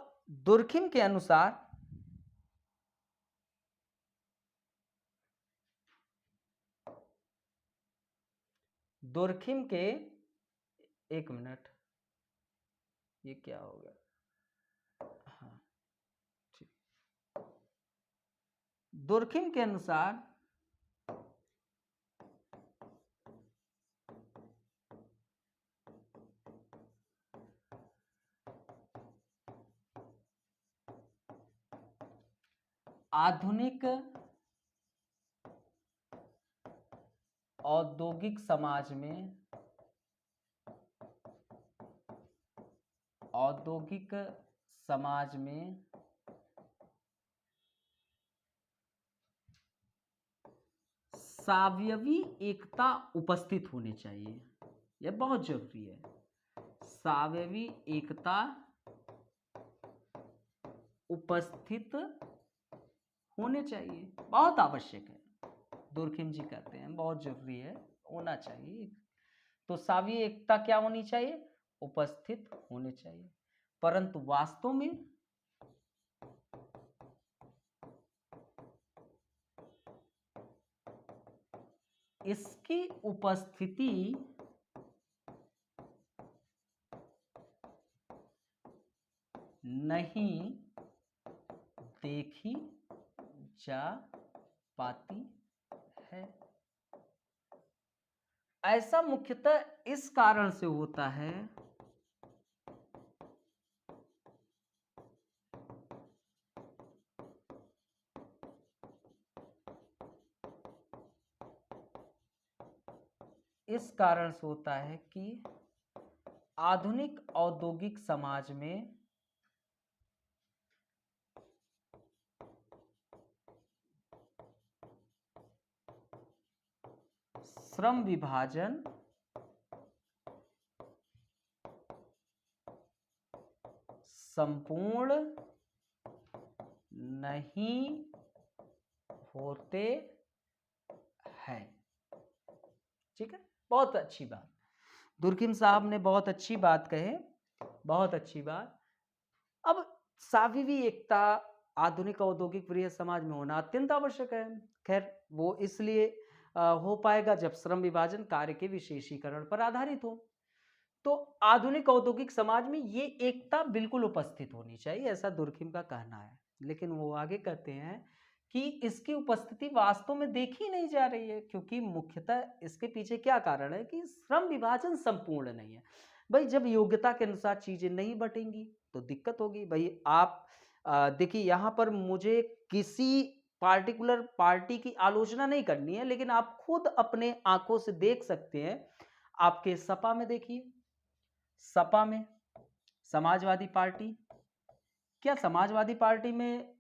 दुर्खिम के अनुसार दुर्खिम के, एक मिनट, ये क्या हो गया, हाँ ठीक। दुर्खिम के अनुसार आधुनिक औद्योगिक समाज में, औद्योगिक समाज में सावयवी एकता उपस्थित होनी चाहिए, यह बहुत जरूरी है। सावयवी एकता उपस्थित होने चाहिए, बहुत आवश्यक है। दुर्खिम जी कहते हैं बहुत जरूरी है, होना चाहिए। तो सावी एकता क्या होनी चाहिए? उपस्थित होने चाहिए। परंतु वास्तव में इसकी उपस्थिति नहीं देखी जा पाती है। ऐसा मुख्यतः इस कारण से होता है कि आधुनिक औद्योगिक समाज में श्रम विभाजन संपूर्ण नहीं होते हैं। ठीक है, बहुत अच्छी बात दुर्खिम साहब ने बहुत अच्छी बात कहे, बहुत अच्छी बात। अब साविवी एकता आधुनिक औद्योगिक प्रिय समाज में होना अत्यंत आवश्यक है। खैर वो इसलिए हो पाएगा जब श्रम विभाजन कार्य के विशेषीकरण पर आधारित हो। तो आधुनिक औद्योगिक समाज में ये एकता बिल्कुल उपस्थित होनी चाहिए, ऐसा दुर्खिम का कहना है। लेकिन वो आगे कहते हैं कि इसकी उपस्थिति वास्तव में देखी नहीं जा रही है, क्योंकि मुख्यतः इसके पीछे क्या कारण है कि श्रम विभाजन संपूर्ण नहीं है। भाई जब योग्यता के अनुसार चीजें नहीं बटेंगी तो दिक्कत होगी। भाई आप देखिए, यहाँ पर मुझे किसी पार्टिकुलर पार्टी की आलोचना नहीं करनी है, लेकिन आप खुद अपने आंखों से देख सकते हैं। आपके सपा में देखिए, सपा में समाजवादी पार्टी, क्या समाजवादी पार्टी में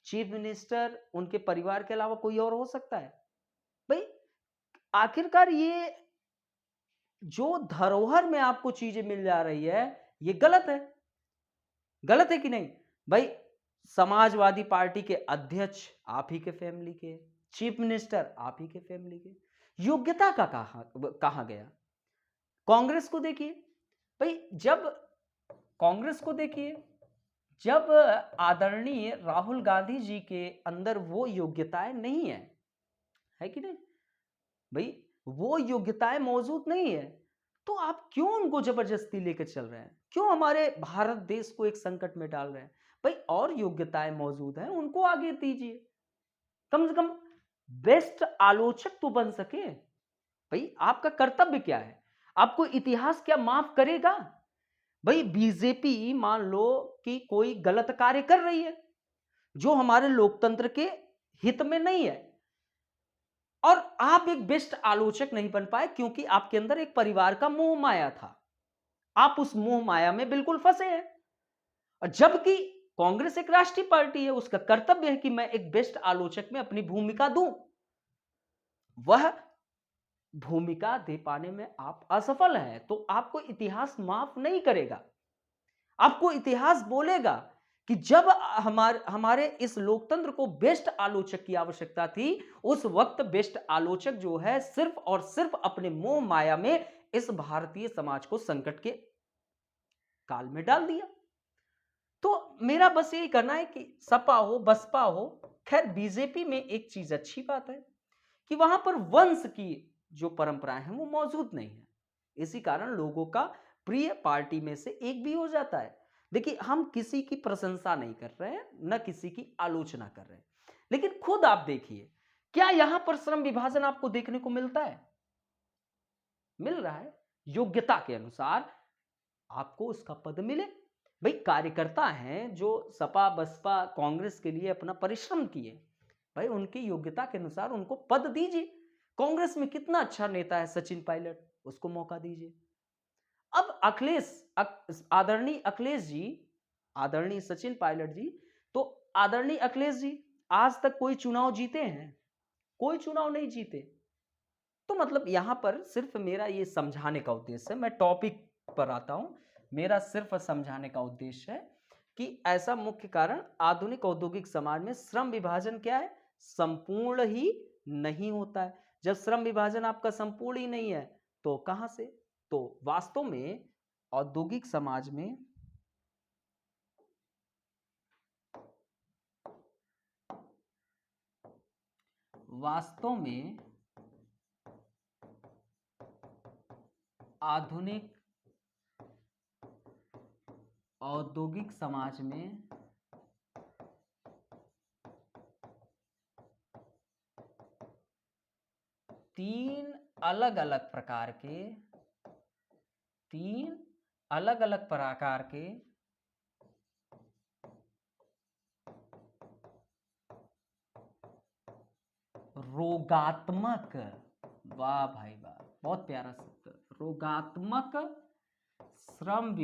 चीफ मिनिस्टर उनके परिवार के अलावा कोई और हो सकता है? भाई आखिरकार ये जो धरोहर में आपको चीजें मिल जा रही है, ये गलत है। गलत है कि नहीं? भाई समाजवादी पार्टी के अध्यक्ष आप ही के फैमिली के, चीफ मिनिस्टर आप ही के फैमिली के, योग्यता का कहा गया? कांग्रेस को देखिए भाई, जब कांग्रेस को देखिए, जब आदरणीय राहुल गांधी जी के अंदर वो योग्यताएं नहीं है कि नहीं भाई, वो योग्यताएं मौजूद नहीं है, तो आप क्यों उनको जबरदस्ती लेकर चल रहे हैं? क्यों हमारे भारत देश को एक संकट में डाल रहे हैं? भाई और योग्यताएं मौजूद हैं, उनको आगे दीजिए, कम से कम बेस्ट आलोचक तो बन सके। भाई आपका कर्तव्य क्या है? आपको इतिहास क्या माफ करेगा? भाई बीजेपी मान लो कि कोई गलत कार्य कर रही है जो हमारे लोकतंत्र के हित में नहीं है, और आप एक बेस्ट आलोचक नहीं बन पाए क्योंकि आपके अंदर एक परिवार का मोह माया था। आप उस मोह माया में बिल्कुल फंसे हैं। और जबकि कांग्रेस एक राष्ट्रीय पार्टी है, उसका कर्तव्य है कि मैं एक बेस्ट आलोचक में अपनी भूमिका दूं। वह भूमिका दे पाने में आप असफल हैं, तो आपको इतिहास माफ नहीं करेगा। आपको इतिहास बोलेगा कि जब हमारे इस लोकतंत्र को बेस्ट आलोचक की आवश्यकता थी, उस वक्त बेस्ट आलोचक जो है सिर्फ और सिर्फ अपने मोह माया में इस भारतीय समाज को संकट के काल में डाल दिया। तो मेरा बस यही कहना है कि सपा हो बसपा हो, खैर बीजेपी में एक चीज अच्छी बात है कि वहां पर वंश की जो परंपराएं हैं वो मौजूद नहीं है। इसी कारण लोगों का प्रिय पार्टी में से एक भी हो जाता है। देखिए हम किसी की प्रशंसा नहीं कर रहे हैं, न किसी की आलोचना कर रहे हैं, लेकिन खुद आप देखिए, क्या यहां पर श्रम विभाजन आपको देखने को मिलता है? मिल रहा है। योग्यता के अनुसार आपको उसका पद मिले। भाई कार्यकर्ता हैं जो सपा बसपा कांग्रेस के लिए अपना परिश्रम किए, भाई उनकी योग्यता के अनुसार उनको पद दीजिए। कांग्रेस में कितना अच्छा नेता है सचिन पायलट, उसको मौका दीजिए। अब आदरणीय अखिलेश जी, आदरणीय सचिन पायलट जी, तो आदरणीय अखिलेश जी आज तक कोई चुनाव जीते हैं? कोई चुनाव नहीं जीते। तो मतलब यहां पर सिर्फ मेरा ये समझाने का उद्देश्य है, मैं टॉपिक पर आता हूं, मेरा सिर्फ समझाने का उद्देश्य है कि ऐसा मुख्य कारण आधुनिक औद्योगिक समाज में श्रम विभाजन क्या है, संपूर्ण ही नहीं होता है। जब श्रम विभाजन आपका संपूर्ण ही नहीं है तो कहां से, तो वास्तव में औद्योगिक समाज में आधुनिक औद्योगिक समाज में तीन अलग अलग प्रकार के रोगात्मक, वाह भाई वाह, बहुत प्यारा शब्द, रोगात्मक श्रम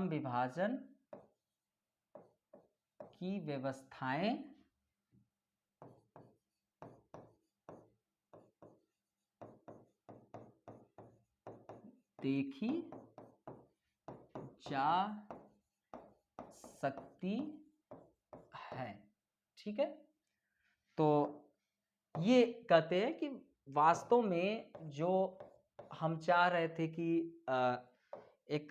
विभाजन की व्यवस्थाएं देखी जा सकती है। ठीक है, तो ये कहते हैं कि वास्तव में जो हम चाह रहे थे कि एक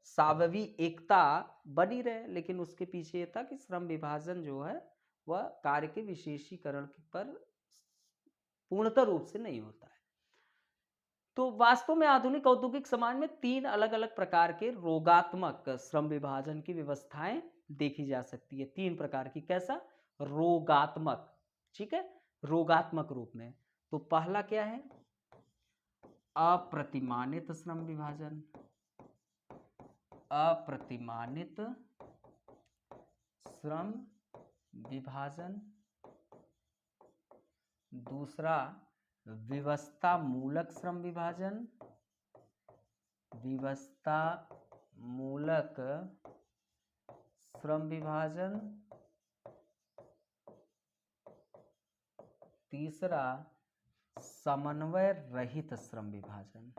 स्वाभावी एकता बनी रहे, लेकिन उसके पीछे ये था कि श्रम विभाजन जो है वह कार्य के विशेषीकरण पर पूर्णतः रूप से नहीं होता है। तो वास्तव में आधुनिक औद्योगिक समाज में तीन अलग अलग प्रकार के रोगात्मक श्रम विभाजन की व्यवस्थाएं देखी जा सकती है। तीन प्रकार की, कैसा, रोगात्मक, ठीक है, रोगात्मक रूप में। तो पहला क्या है, अप्रतिमानित श्रम विभाजन, अप्रतिमानित श्रम विभाजन। दूसरा विवस्था मूलक श्रम विभाजन, विवस्था मूलक श्रम विभाजन। तीसरा समन्वय रहित श्रम विभाजन,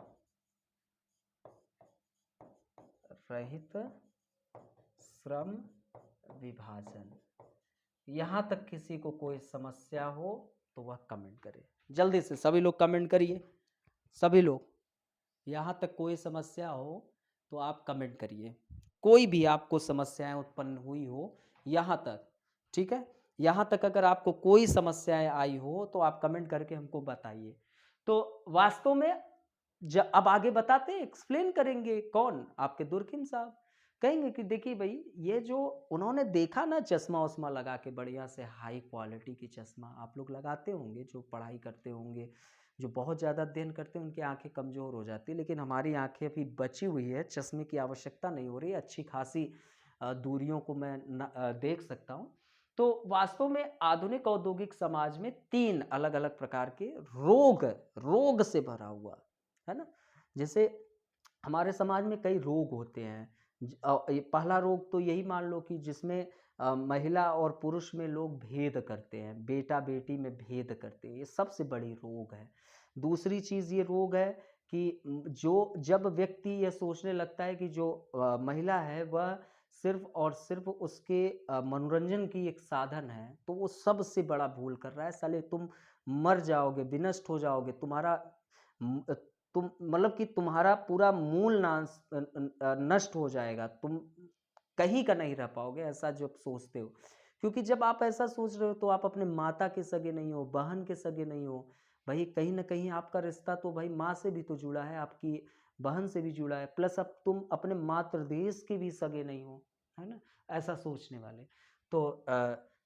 रहित श्रम विभाजन। यहां तक किसी को कोई समस्या हो तो वह कमेंट करे, जल्दी से सभी लोग कमेंट करिए, सभी लोग। यहां तक कोई समस्या हो तो आप कमेंट करिए, कोई भी आपको समस्याएं उत्पन्न हुई हो यहां तक, ठीक है, यहां तक अगर आपको कोई समस्याएं आई हो तो आप कमेंट करके हमको बताइए। तो वास्तव में अब आगे बताते हैं, एक्सप्लेन करेंगे, कौन, आपके दुर्खिन साहब कहेंगे कि देखिए भाई, ये जो उन्होंने देखा ना चश्मा वश्मा लगा के, बढ़िया से हाई क्वालिटी की चश्मा आप लोग लगाते होंगे, जो पढ़ाई करते होंगे, जो बहुत ज़्यादा अध्ययन करते हैं, उनकी आंखें कमज़ोर हो जाती है, लेकिन हमारी आंखें अभी बची हुई है, चश्मे की आवश्यकता नहीं हो रही है, अच्छी खासी दूरियों को मैं देख सकता हूँ। तो वास्तव में आधुनिक औद्योगिक समाज में तीन अलग अलग प्रकार के रोग से भरा हुआ है ना। जैसे हमारे समाज में कई रोग होते हैं, पहला रोग तो यही मान लो कि जिसमें महिला और पुरुष में लोग भेद करते हैं, बेटा बेटी में भेद करते हैं, ये सबसे बड़ी रोग है। दूसरी चीज़ ये रोग है कि जो जब व्यक्ति यह सोचने लगता है कि जो महिला है वह सिर्फ और सिर्फ उसके मनोरंजन की एक साधन है, तो वो सबसे बड़ा भूल कर रहा है। साले तुम मर जाओगे, विनष्ट हो जाओगे, तुम्हारा तुम मतलब कि तुम्हारा पूरा मूल नाश नष्ट हो जाएगा, तुम कहीं का नहीं रह पाओगे, ऐसा जब सोचते हो। क्योंकि जब आप ऐसा सोच रहे हो तो आप अपने माता के सगे नहीं हो, बहन के सगे नहीं हो भाई, कहीं ना कहीं आपका रिश्ता तो भाई माँ से भी तो जुड़ा है, आपकी बहन से भी जुड़ा है, प्लस अब तुम अपने मातृ देश के भी सगे नहीं हो, है ना, ऐसा सोचने वाले। तो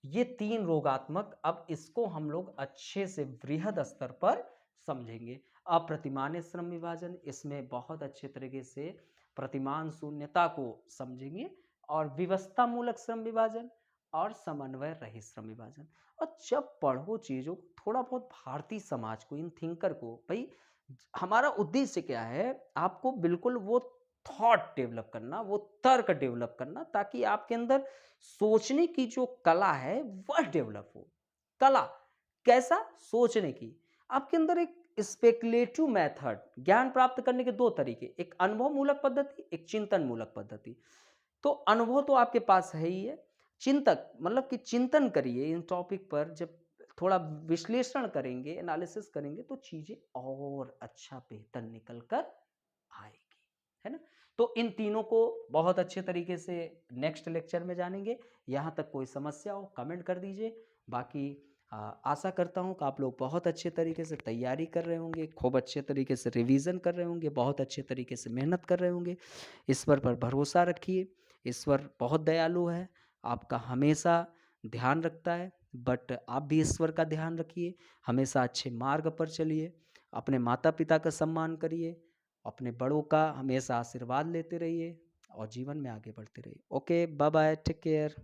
ये तीन रोगात्मक, अब इसको हम लोग अच्छे से वृहद स्तर पर समझेंगे। अप्रतिमानित श्रम विभाजन, इसमें बहुत अच्छे तरीके से प्रतिमान शून्यता को समझेंगे, और विवस्था मूलक श्रम विभाजन और समन्वय रहित श्रम विभाजन। और जब पढ़ो चीज़ों को, थोड़ा बहुत भारतीय समाज को, इन थिंकर को, भाई हमारा उद्देश्य क्या है, आपको बिल्कुल वो थॉट डेवलप करना, वो तर्क डेवलप करना, ताकि आपके अंदर सोचने की जो कला है वह डेवलप हो। कला कैसा, सोचने की, आपके अंदर एक स्पेकुलेटिव मेथड, ज्ञान प्राप्त करने के दो तरीके, एक अनुभव मूलक पद्धति, एक चिंतन मूलक पद्धति। तो अनुभव तो आपके पास है ही है, चिंतक मतलब कि चिंतन करिए इन टॉपिक पर, जब थोड़ा विश्लेषण करेंगे, एनालिसिस करेंगे तो चीजें और अच्छा बेहतर निकल कर आएगी, है ना। तो इन तीनों को बहुत अच्छे तरीके से नेक्स्ट लेक्चर में जानेंगे। यहाँ तक कोई समस्या हो कमेंट कर दीजिए। बाकी आशा करता हूँ कि आप लोग बहुत अच्छे तरीके से तैयारी कर रहे होंगे, खूब अच्छे तरीके से रिवीजन कर रहे होंगे, बहुत अच्छे तरीके से मेहनत कर रहे होंगे। ईश्वर पर भरोसा रखिए, ईश्वर बहुत दयालु है, आपका हमेशा ध्यान रखता है। बट आप भी ईश्वर का ध्यान रखिए, हमेशा अच्छे मार्ग पर चलिए, अपने माता पिता का सम्मान करिए, अपने बड़ों का हमेशा आशीर्वाद लेते रहिए और जीवन में आगे बढ़ते रहिए। Okay, bye bye, take care.